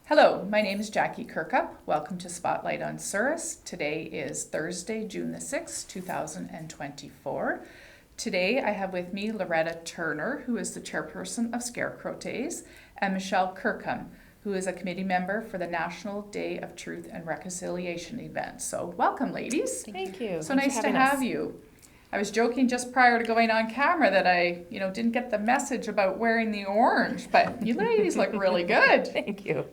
Hello, my name is Jackie Kirkham. Welcome to Spotlight on Souris. Today is Thursday, June the 6th, 2024. Today I have with me Loretta Turner, who is the chairperson of Scarecrow Days, and Michelle Kirkham, who is a committee member for the National Day of Truth and Reconciliation event. So welcome, ladies. Thank you. So nice to have you. I was joking just prior to going on camera that I, didn't get the message about wearing the orange, but you ladies look really good. Thank you.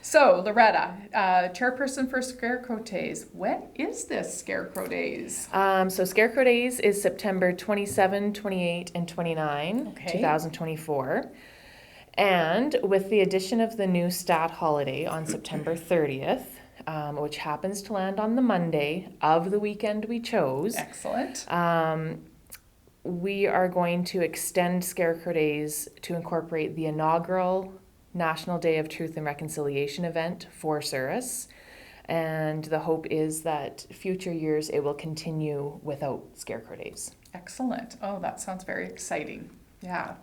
So, Loretta, chairperson for Scarecrow Days. When is this Scarecrow Days? So Scarecrow Days is September 27, 28, and 29, Okay. 2024. And with the addition of the new stat holiday on September 30th, which happens to land on the Monday of the weekend we chose, Excellent. we are going to extend Scarecrow Days to incorporate the inaugural National Day of Truth and Reconciliation event for Souris. And the hope is that future years it will continue without Scarecrow Days. Excellent. Oh, that sounds very exciting. Yeah.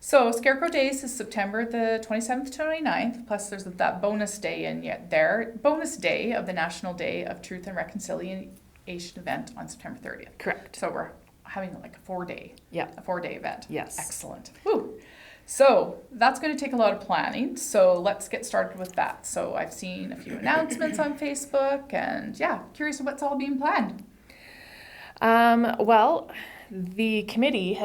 So Scarecrow Days is September the 27th to 29th, plus there's that bonus day in yet there. Bonus day of the National Day of Truth and Reconciliation event on September 30th. Correct. So we're having like a 4-day event. Yes. Excellent. Woo. So that's going to take a lot of planning. So let's get started with that. So I've seen a few announcements on Facebook and curious what's all being planned. Well, the committee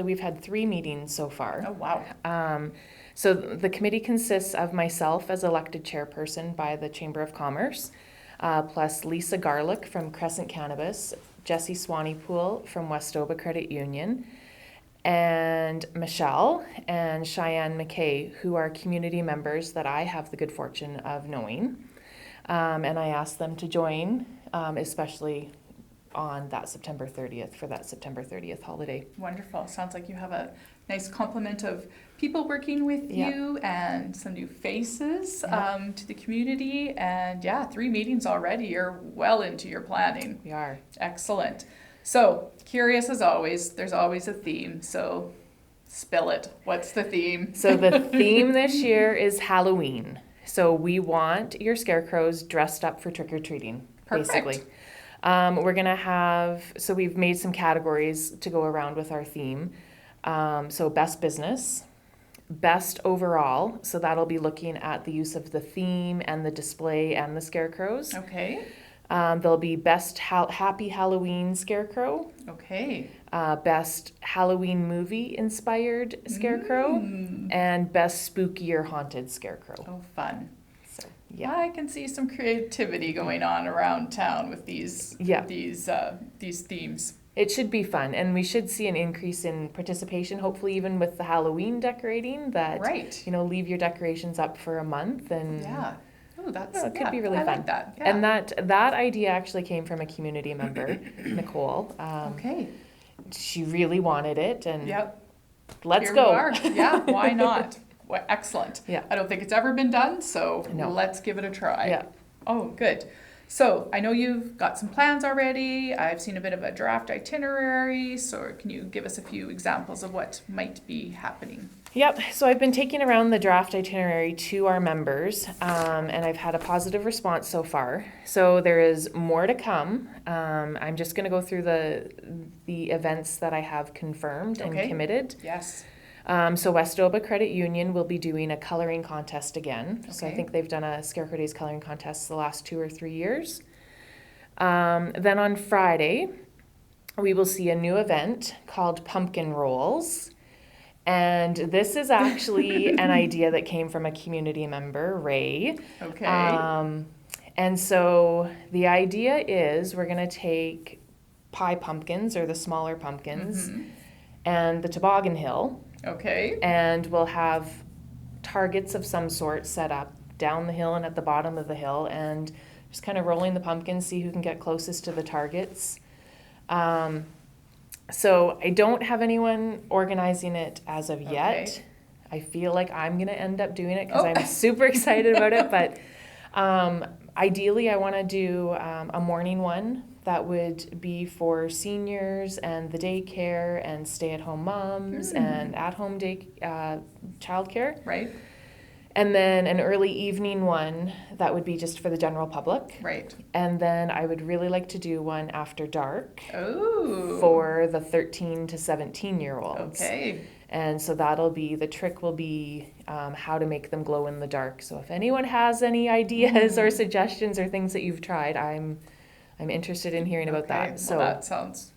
we've had 3 meetings so far. Oh, wow. So the committee consists of myself as elected chairperson by the Chamber of Commerce, plus Lisa Garlick from Crescent Cannabis, Jesse Swanepoel from Westoba Credit Union, and Michelle and Cheyenne McKay, who are community members that I have the good fortune of knowing. And I asked them to join, especially on that September 30th, for that September 30th holiday. Wonderful. Sounds like you have a nice complement of people working with you and some new faces to the community. And 3 meetings already. You're well into your planning. We are. Excellent. So, curious as always, there's always a theme. So, spill it. What's the theme? So the theme this year is Halloween. So we want your scarecrows dressed up for trick-or-treating, basically. We're going to have, so we've made some categories to go around with our theme. So best business, best overall. So that'll be looking at the use of the theme and the display and the scarecrows. Okay. There'll be best happy Halloween scarecrow. Okay. Best Halloween movie inspired scarecrow. And best spooky or haunted scarecrow. Oh, fun. So, yeah. I can see some creativity going on around town with these themes. It should be fun, and we should see an increase in participation, hopefully even with the Halloween decorating, that, leave your decorations up for a month. And oh, it could be really fun. Like that. Yeah. And that idea actually came from a community member, Nicole. Okay. She really wanted it, and let's Here go. You are. Yeah, why not? Well, excellent. Yeah. I don't think it's ever been done, so let's give it a try. Yeah. Oh, good. So I know you've got some plans already. I've seen a bit of a draft itinerary. So can you give us a few examples of what might be happening? Yep. So I've been taking around the draft itinerary to our members, and I've had a positive response so far. So there is more to come. I'm just going to go through the events that I have confirmed and committed. Yes. So Westoba Credit Union will be doing a coloring contest again. Okay. So I think they've done a Scarecrow Days coloring contest the last 2 or 3 years. Then on Friday, we will see a new event called Pumpkin Rolls. And this is actually an idea that came from a community member, Ray. Okay. And so the idea is we're going to take pie pumpkins, or the smaller pumpkins, and the toboggan hill. Okay. And we'll have targets of some sort set up down the hill and at the bottom of the hill, and just kind of rolling the pumpkins, see who can get closest to the targets. So I don't have anyone organizing it as of yet. Okay. I feel like I'm going to end up doing it because I'm super excited about it. But ideally, I want to do a morning one that would be for seniors and the daycare and stay-at-home moms and at-home childcare. Right. And then an early evening one that would be just for the general public. Right. And then I would really like to do one after dark Oh. for the 13 to 17-year-olds. Okay. And so the trick will be how to make them glow in the dark. So if anyone has any ideas or suggestions or things that you've tried, I'm interested in hearing about that. Well, So that sounds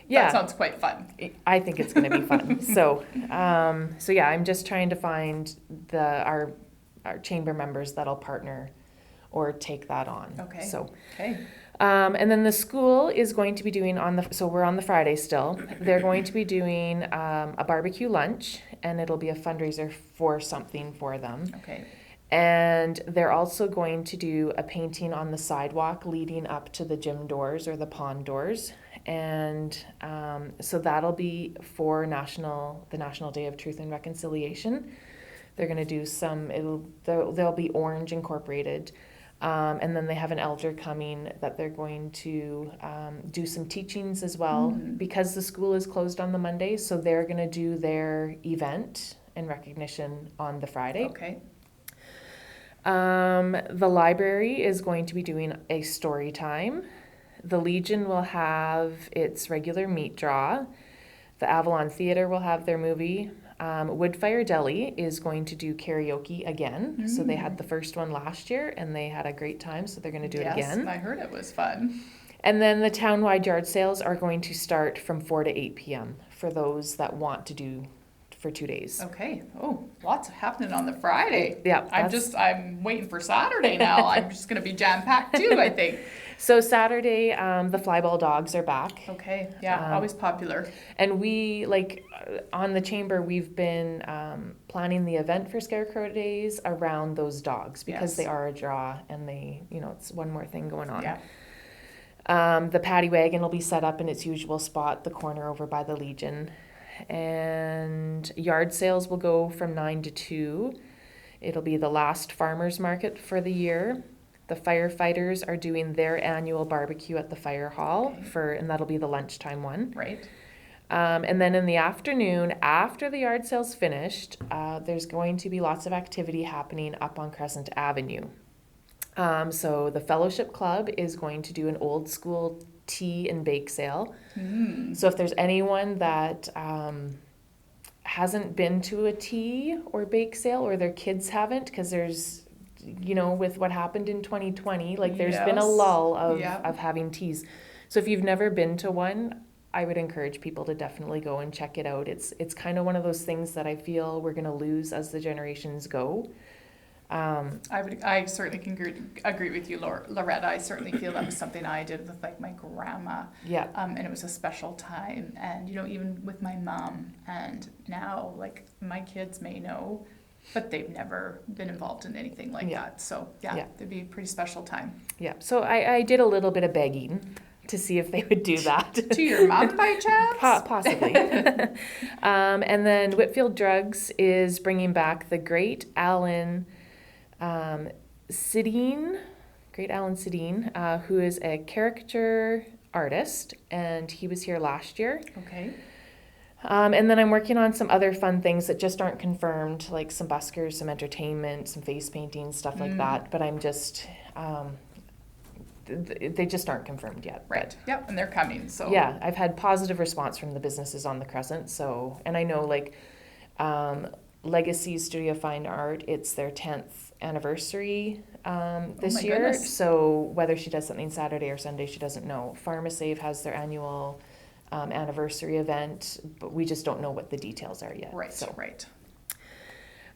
that sounds quite fun. I think it's going to be fun. So yeah, I'm just trying to find our chamber members that'll partner or take that on. Okay. So. Okay. And then the school is going to be doing so we're on the Friday still. They're going to be doing a barbecue lunch, and it'll be a fundraiser for something for them. Okay. And they're also going to do a painting on the sidewalk leading up to the gym doors or the pond doors. And so that'll be for the National Day of Truth and Reconciliation. They're going to do there'll be orange incorporated. And then they have an elder coming that they're going to do some teachings as well, because the school is closed on the Monday. So they're going to do their event and recognition on the Friday. Okay. The library is going to be doing a story time. The Legion will have its regular meat draw. The Avalon Theatre will have their movie. Woodfire Deli is going to do karaoke again. So they had the first one last year and they had a great time, so they're going to do it again. Yes, I heard it was fun. And then the townwide yard sales are going to start from 4 to 8 p.m. for those that want to do for 2 days. Okay. Oh, lots happening on the Friday. Yeah. I'm waiting for Saturday now. I'm just going to be jam-packed too, I think. So Saturday, the flyball dogs are back. Okay. Yeah, always popular. And we, on the chamber, we've been planning the event for Scarecrow Days around those dogs because they are a draw and it's one more thing going on. Yeah. The paddy wagon will be set up in its usual spot, the corner over by the Legion. And yard sales will go from 9 to 2. It'll be the last farmers market for the year. The firefighters are doing their annual barbecue at the fire hall and that'll be the lunchtime one. Right. And then in the afternoon, after the yard sale's finished, there's going to be lots of activity happening up on Crescent Avenue. So the Fellowship Club is going to do an old school tea and bake sale. So if there's anyone that hasn't been to a tea or bake sale, or their kids haven't, because there's, with what happened in 2020, there's been a lull of having teas. So if you've never been to one, I would encourage people to definitely go and check it out. It's kind of one of those things that I feel we're going to lose as the generations go. I certainly can agree with you, Loretta. I certainly feel that was something I did with my grandma. Yeah. And it was a special time. And, even with my mom, and now my kids may know, but they've never been involved in anything like that. So it'd be a pretty special time. Yeah. So I did a little bit of begging to see if they would do that. To your mom by chance? Possibly. And then Whitfield Drugs is bringing back the Great Alan Sidine, who is a caricature artist, and he was here last year. Okay. And then I'm working on some other fun things that just aren't confirmed, like some buskers, some entertainment, some face painting, stuff like that. But I'm just, they just aren't confirmed yet. Right. Yep. And they're coming. So yeah, I've had positive response from the businesses on the Crescent. So, and I know Legacy Studio Fine Art, it's their 10th anniversary this year. Goodness. So whether she does something Saturday or Sunday, she doesn't know. PharmaSave has their annual anniversary event, but we just don't know what the details are yet. Right. So. Right.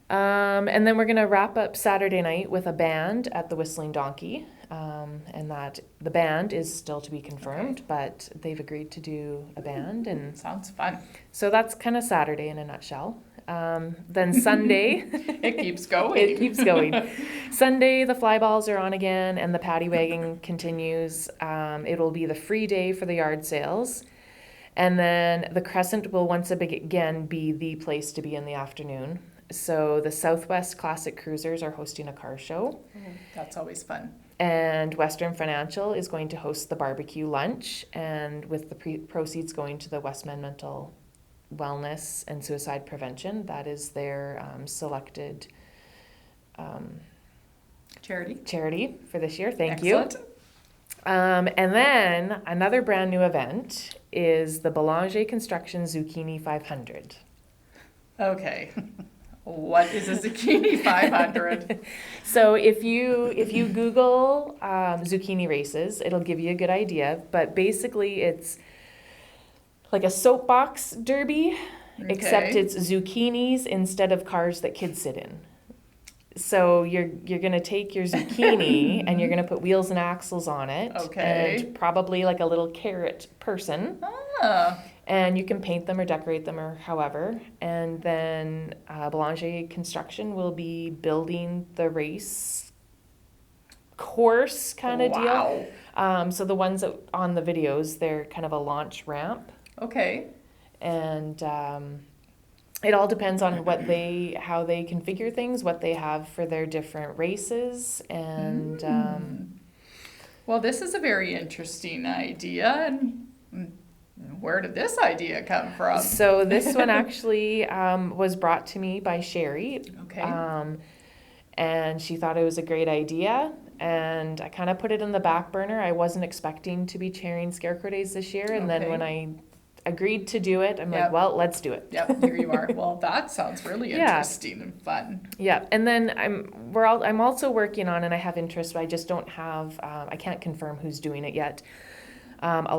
And then we're going to wrap up Saturday night with a band at the Whistling Donkey. And that the band is still to be confirmed, but they've agreed to do a band. And sounds fun. So that's kind of Saturday in a nutshell. Then Sunday. It keeps going. It keeps going. Sunday, the fly balls are on again and the paddy wagon continues. It will be the free day for the yard sales. And then the Crescent will once again be the place to be in the afternoon. So the Southwest Classic Cruisers are hosting a car show. That's always fun. And Western Financial is going to host the barbecue lunch, and with the proceeds going to the Westman Mental Wellness and Suicide Prevention. That is their selected Charity for this year. Thank Excellent. you. And then another brand new event is the Boulanger Construction Zucchini 500. Okay. What is a zucchini 500? So if you Google zucchini races, it'll give you a good idea. But basically, it's like a soapbox derby, except Okay. it's zucchinis instead of cars that kids sit in. So you're gonna take your zucchini and you're gonna put wheels and axles on it, Okay. and probably like a little carrot person. Ah, And you can paint them or decorate them or however. And then Boulanger Construction will be building the race course kind of deal. wow. So the ones that on the videos, they're kind of a launch ramp. Okay. And it all depends on how they configure things, what they have for their different races. And Well, this is a very interesting idea. And where did this idea come from? so this one actually was brought to me by Sherry. Okay. And she thought it was a great idea. And I kind of put it in the back burner. I wasn't expecting to be chairing Scarecrow Days this year. And then Okay. when I agreed to do it, I'm Yep. like, well, let's do it. Yep, here you are. Well, that sounds really Yeah. interesting and fun. Yeah, and then I'm also working on, and I have interest, but I just don't have, I can't confirm who's doing it yet. A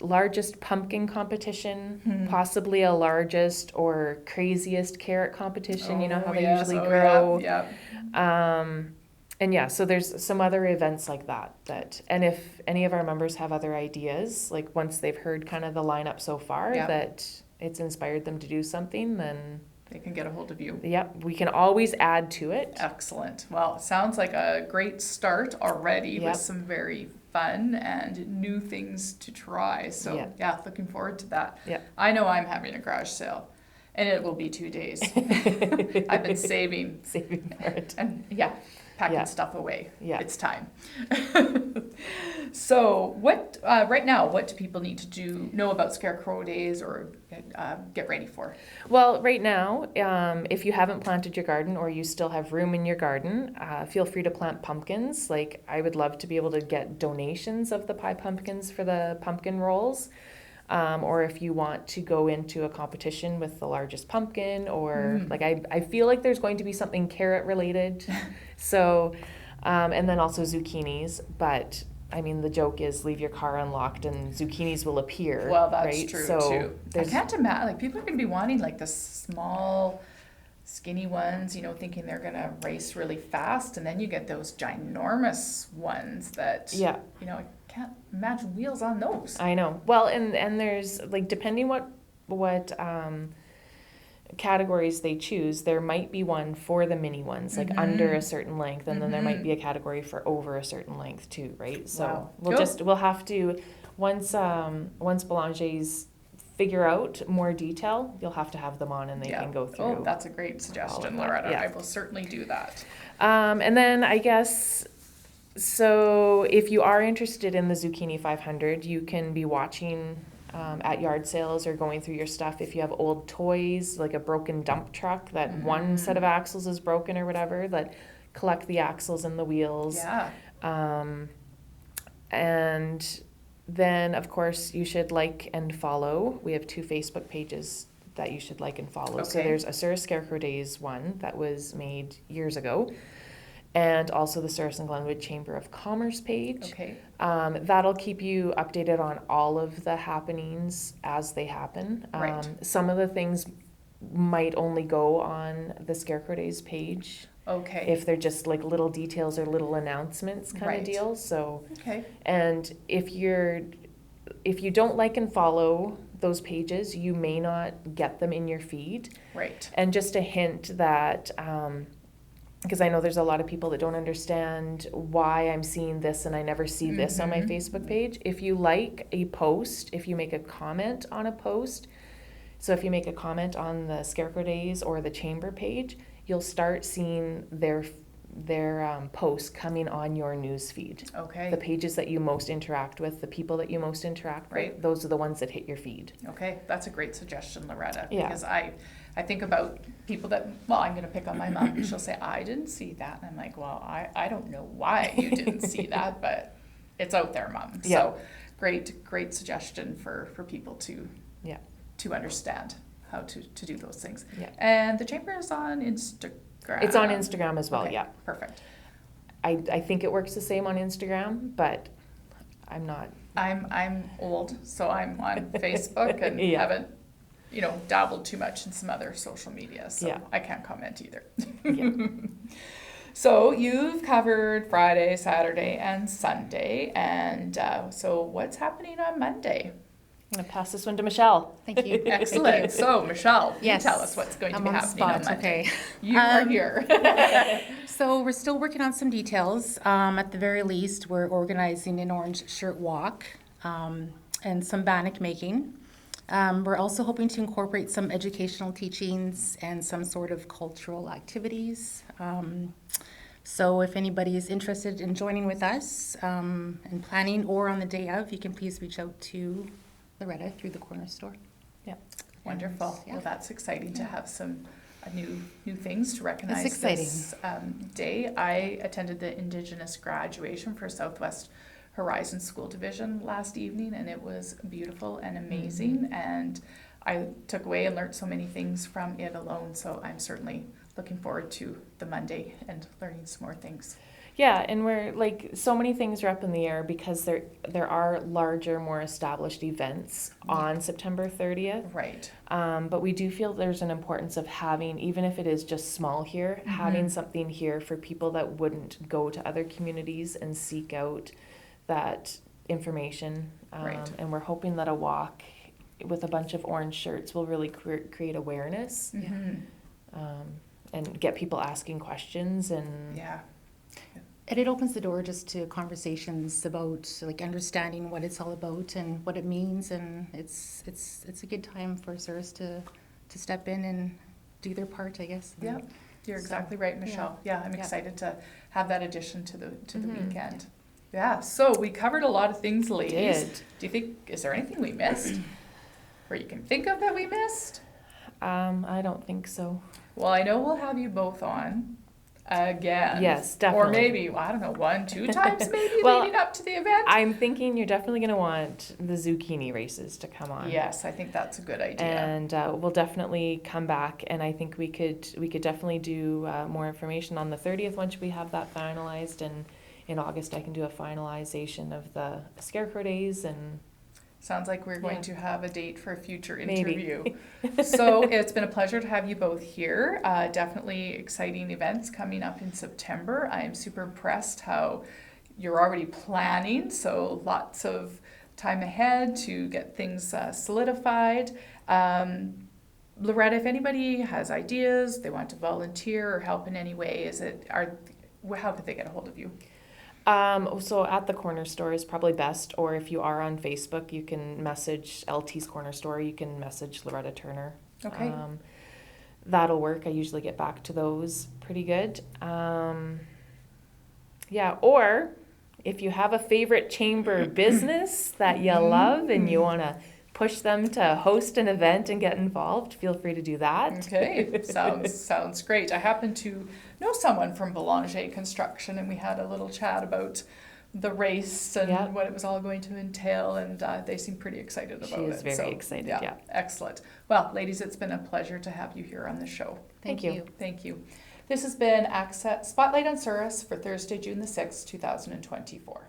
largest pumpkin competition, possibly a largest or craziest carrot competition. You know how they yes. usually Oh, grow. Yeah. And yeah, so there's some other events like that, and if any of our members have other ideas, like once they've heard kind of the lineup so far, Yeah. that it's inspired them to do something, then They can get a hold of you. yep, we can always add to it. Excellent. Well, it sounds like a great start already Yep. with some very fun and new things to try. So Yeah. yeah, looking forward to that. Yep. I know I'm having a garage sale and it will be 2 days. I've been saving Saving for it. and yeah, packing Yeah. stuff away. Yeah. It's time. So what, right now, what do people need to know about Scarecrow Days or get ready for? Well, right now, if you haven't planted your garden or you still have room in your garden, feel free to plant pumpkins. Like, I would love to be able to get donations of the pie pumpkins for the pumpkin rolls. Or if you want to go into a competition with the largest pumpkin, or like I feel like there's going to be something carrot related. So, and then also zucchinis. But I mean, the joke is leave your car unlocked and zucchinis will appear. Well, that's right? true So too. I can't imagine, like people are going to be wanting like the small, skinny ones, you know, thinking they're going to race really fast. And then you get those ginormous ones that, Yeah. you know, I can't imagine wheels on those. I know. Well, and there's like depending what categories they choose, there might be one for the mini ones, like under a certain length, and then there might be a category for over a certain length too, right? So Wow. we'll Cool. we'll have to once Boulanger's figure out more detail, you'll have to have them on and they can go through. Oh, that's a great suggestion, Loretta. Yeah. I will certainly do that. And then I guess, so if you are interested in the Zucchini 500, you can be watching at yard sales or going through your stuff. If you have old toys, like a broken dump truck that one set of axles is broken or whatever, that collect the axles and the wheels. Yeah. And then, of course, you should like and follow. We have 2 Facebook pages that you should like and follow. So Okay. there's a Surrey Scarecrow Days one that was made years ago, and also the Surrey and Glenwood Chamber of Commerce page. Okay. That'll keep you updated on all of the happenings as they happen. Right. Some of the things might only go on the Scarecrow Days page Okay. if they're just like little details or little announcements kind Right. of deal. So, Okay. and if you don't like and follow those pages, you may not get them in your feed. Right. And just a hint that, because I know there's a lot of people that don't understand why I'm seeing this and I never see this on my Facebook page. If you like a post, if you make a comment on a post, so if you make a comment on the Scarecrow Days or the Chamber page, you'll start seeing their posts coming on your news feed. Okay. The pages that you most interact with, the people that you most interact Right. with, those are the ones that hit your feed. Okay, that's a great suggestion, Loretta. Yeah. Because I I think about people that, well, I'm going to pick on my mom. She'll say, I didn't see that. And I'm like, well, I don't know why you didn't see that, but it's out there, Mom. Yeah. So great suggestion for people to understand how to do those things. Yeah. And the chamber is on Instagram. It's on Instagram as well, Okay, yeah. Perfect. I think it works the same on Instagram, but I'm not. I'm old, so I'm on Facebook and Yeah. haven't, dabbled too much in some other social media, so Yeah. I can't comment either. Yeah. So you've covered Friday, Saturday, and Sunday, and so what's happening on Monday? I'm going to pass this one to Michelle. Thank you. Excellent. So Michelle, you Yes. tell us what's going to I'm be on the happening on spot. Monday. Okay. You are here. So we're still working on some details. At the very least, we're organizing an orange shirt walk and some bannock making. We're also hoping to incorporate some educational teachings and some sort of cultural activities. So if anybody is interested in joining with us and planning or on the day of, you can please reach out to Loretta through the corner store. Yeah. Wonderful. Yeah. Well, that's exciting to have some new things to recognize It's exciting. this day. I attended the Indigenous graduation for Southwest Horizon School Division last evening, and it was beautiful and amazing. And I took away and learned so many things from it alone. So I'm certainly looking forward to the Monday and learning some more things. Yeah, and we're like, so many things are up in the air because there are larger, more established events on September 30th. Right. But we do feel there's an importance of having, even if it is just small here, having something here for people that wouldn't go to other communities and seek out that information. Right. And we're hoping that a walk with a bunch of orange shirts will really create awareness and get people asking questions and Yeah. And it opens the door just to conversations about like understanding what it's all about and what it means, and it's a good time for SIRS to step in and do their part, I guess. Yeah, you're So, exactly right, Michelle. Yeah, I'm Yeah. excited to have that addition to the weekend. Yeah, so we covered a lot of things, ladies. did. Do you think, is there anything we missed? Or you can think of that we missed? I don't think so. Well, I know we'll have you both on again. Yes, Or definitely. maybe, I don't know, 1-2 times maybe Well, leading up to the event? I'm thinking you're definitely going to want the zucchini races to come on. Yes, I think that's a good idea. And we'll definitely come back, and I think we could definitely do more information on the 30th once we have that finalized, and in August I can do a finalization of the Scarecrow days and Sounds like we're going Yeah. to have a date for a future Maybe. interview. So it's been a pleasure to have you both here. Definitely exciting events coming up in September. I am super impressed how you're already planning, so lots of time ahead to get things solidified. Loretta, if anybody has ideas, they want to volunteer or help in any way, how could they get a hold of you? So at the corner store is probably best, or if you are on Facebook, you can message LT's Corner Store, you can message Loretta Turner. Okay. That'll work. I usually get back to those pretty good. Yeah, or if you have a favorite chamber business that you love and you want to push them to host an event and get involved, feel free to do that. Okay, sounds great. I happen to know someone from Boulanger Construction, and we had a little chat about the race and Yeah. what it was all going to entail, and they seem pretty excited about it. She is very excited, yeah. Excellent. Well, ladies, it's been a pleasure to have you here on the show. Thank you. Thank you. This has been Spotlight on Souris for Thursday, June the 6th, 2024.